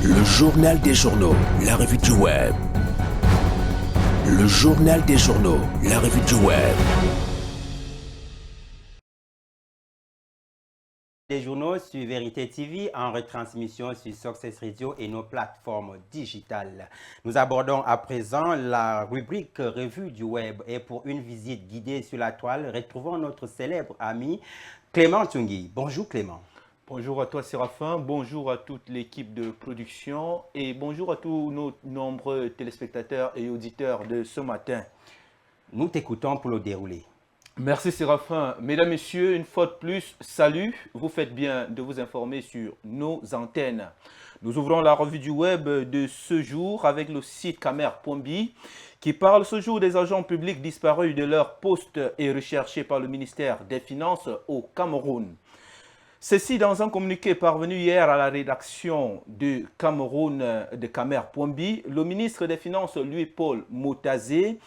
Le journal des journaux, la revue du web. Le journal des journaux, la revue du web. Les journaux sur Vérité TV en retransmission sur Success Radio et nos plateformes digitales. Nous abordons à présent la rubrique Revue du web et pour une visite guidée sur la toile, retrouvons notre célèbre ami Clément Tungui. Bonjour Clément. Bonjour à toi Séraphin, bonjour à toute l'équipe de production et bonjour à tous nos nombreux téléspectateurs et auditeurs de ce matin. Nous t'écoutons pour le dérouler. Merci Séraphin. Mesdames, Messieurs, une fois de plus, salut. Vous faites bien de vous informer sur nos antennes. Nous ouvrons la revue du web de ce jour avec le site Camer.bi qui parle ce jour des agents publics disparus de leur poste et recherchés par le ministère des Finances au Cameroun. Ceci dans un communiqué parvenu hier à la rédaction de Cameroun de Camer.bi, le ministre des Finances Louis-Paul Motazé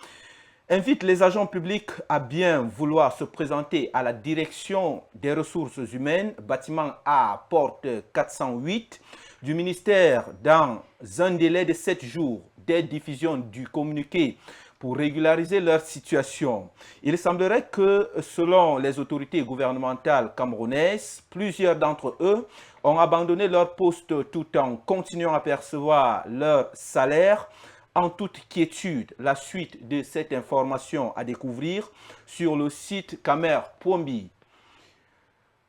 invite les agents publics à bien vouloir se présenter à la direction des ressources humaines, bâtiment A, porte 408, du ministère dans un délai de 7 jours dès diffusion du communiqué pour régulariser leur situation. Il semblerait que, selon les autorités gouvernementales camerounaises, plusieurs d'entre eux ont abandonné leur poste tout en continuant à percevoir leur salaire en toute quiétude. La suite de cette information à découvrir sur le site Camer.bi.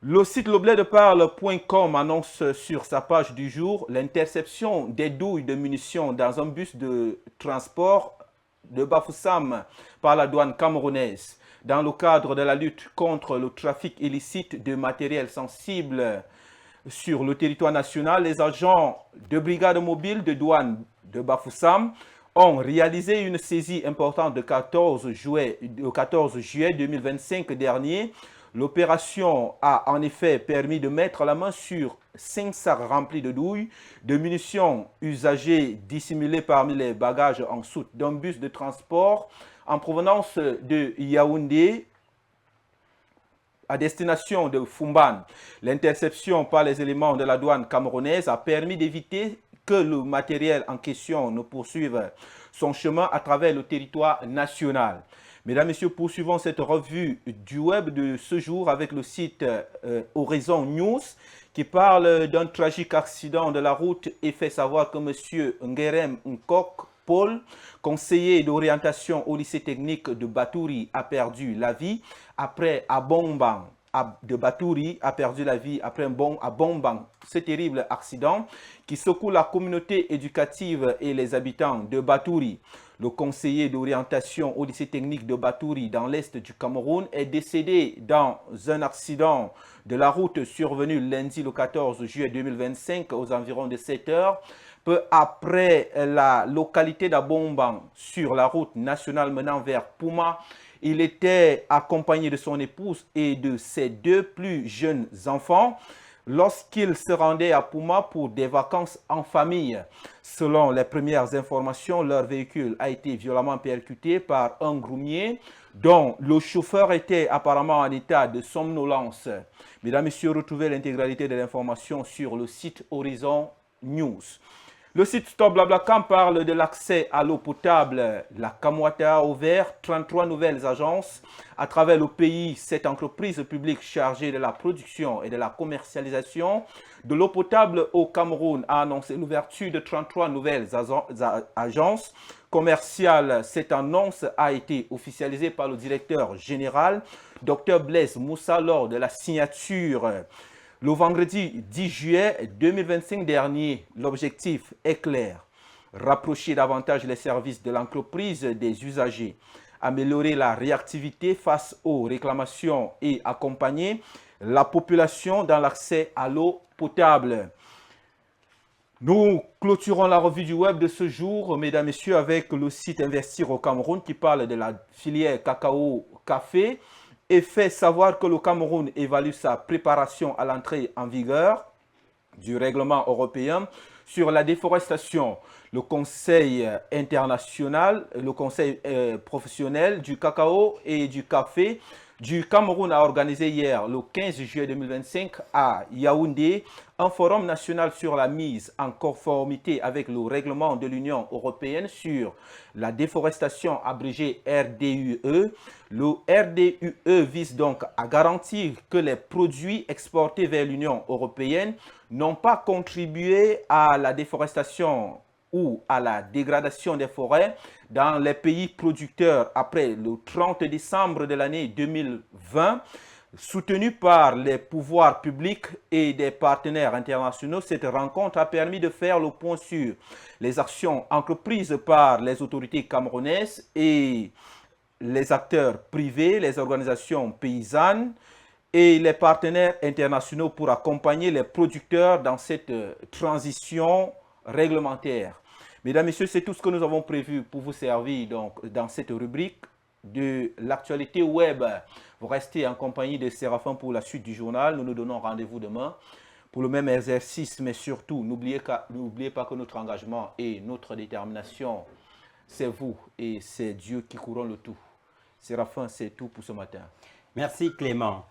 Le site lebladeparle.com annonce sur sa page du jour l'interception des douilles de munitions dans un bus de transport de Bafoussam par la douane camerounaise. Dans le cadre de la lutte contre le trafic illicite de matériel sensible sur le territoire national, les agents de brigade mobile de douane de Bafoussam ont réalisé une saisie importante le 14 juillet 2025 dernier. L'opération a en effet permis de mettre la main sur 5 sacs remplis de douilles, de munitions usagées dissimulées parmi les bagages en soute d'un bus de transport en provenance de Yaoundé à destination de Fumban. L'interception par les éléments de la douane camerounaise a permis d'éviter que le matériel en question ne poursuive son chemin à travers le territoire national. Mesdames, Messieurs, poursuivons cette revue du web de ce jour avec le site Horizon News qui parle d'un tragique accident de la route et fait savoir que M. Ngerem Nkok Paul, conseiller d'orientation au lycée technique de Batouri, a perdu la vie après à Bombang de Batouri a perdu la vie après à Bombang. Ce terrible accident qui secoue la communauté éducative et les habitants de Batouri. Le conseiller d'orientation au lycée technique de Batouri dans l'est du Cameroun est décédé dans un accident de la route survenu lundi le 14 juillet 2025 aux environs de 7 heures. Peu après la localité d'Abombang sur la route nationale menant vers Pouma. Il était accompagné de son épouse et de ses 2 plus jeunes enfants lorsqu'il se rendait à Pouma pour des vacances en famille. Selon les premières informations, leur véhicule a été violemment percuté par un groumier dont le chauffeur était apparemment en état de somnolence. Mesdames, Messieurs, retrouvez l'intégralité de l'information sur le site Horizon News. Le site Stop Blablacar parle de l'accès à l'eau potable. La Camouata a ouvert 33 nouvelles agences à travers le pays. Cette entreprise publique chargée de la production et de la commercialisation de l'eau potable au Cameroun a annoncé l'ouverture de 33 nouvelles agences commerciales. Cette annonce a été officialisée par le directeur général, Dr Blaise Moussa, lors de la signature le vendredi 10 juillet 2025 dernier. L'objectif est clair, rapprocher davantage les services de l'entreprise des usagers, améliorer la réactivité face aux réclamations et accompagner la population dans l'accès à l'eau potable. Nous clôturons la revue du web de ce jour, mesdames, messieurs, avec le site Investir au Cameroun qui parle de la filière cacao-café. Et fait savoir que le Cameroun évalue sa préparation à l'entrée en vigueur du règlement européen sur la déforestation. Le Conseil international, le Conseil professionnel du cacao et du café du Cameroun a organisé hier, le 15 juillet 2025, à Yaoundé, un forum national sur la mise en conformité avec le règlement de l'Union européenne sur la déforestation abrégée RDUE. Le RDUE vise donc à garantir que les produits exportés vers l'Union européenne n'ont pas contribué à la déforestation ou à la dégradation des forêts dans les pays producteurs après le 30 décembre de l'année 2020. Soutenue par les pouvoirs publics et des partenaires internationaux, cette rencontre a permis de faire le point sur les actions entreprises par les autorités camerounaises et les acteurs privés, les organisations paysannes et les partenaires internationaux pour accompagner les producteurs dans cette transition réglementaire. Mesdames, Messieurs, c'est tout ce que nous avons prévu pour vous servir donc, dans cette rubrique de l'actualité web. Vous restez en compagnie de Séraphin pour la suite du journal. Nous nous donnons rendez-vous demain pour le même exercice, mais surtout, n'oubliez pas que notre engagement et notre détermination, c'est vous et c'est Dieu qui couronne le tout. Séraphin, c'est tout pour ce matin. Merci Clément.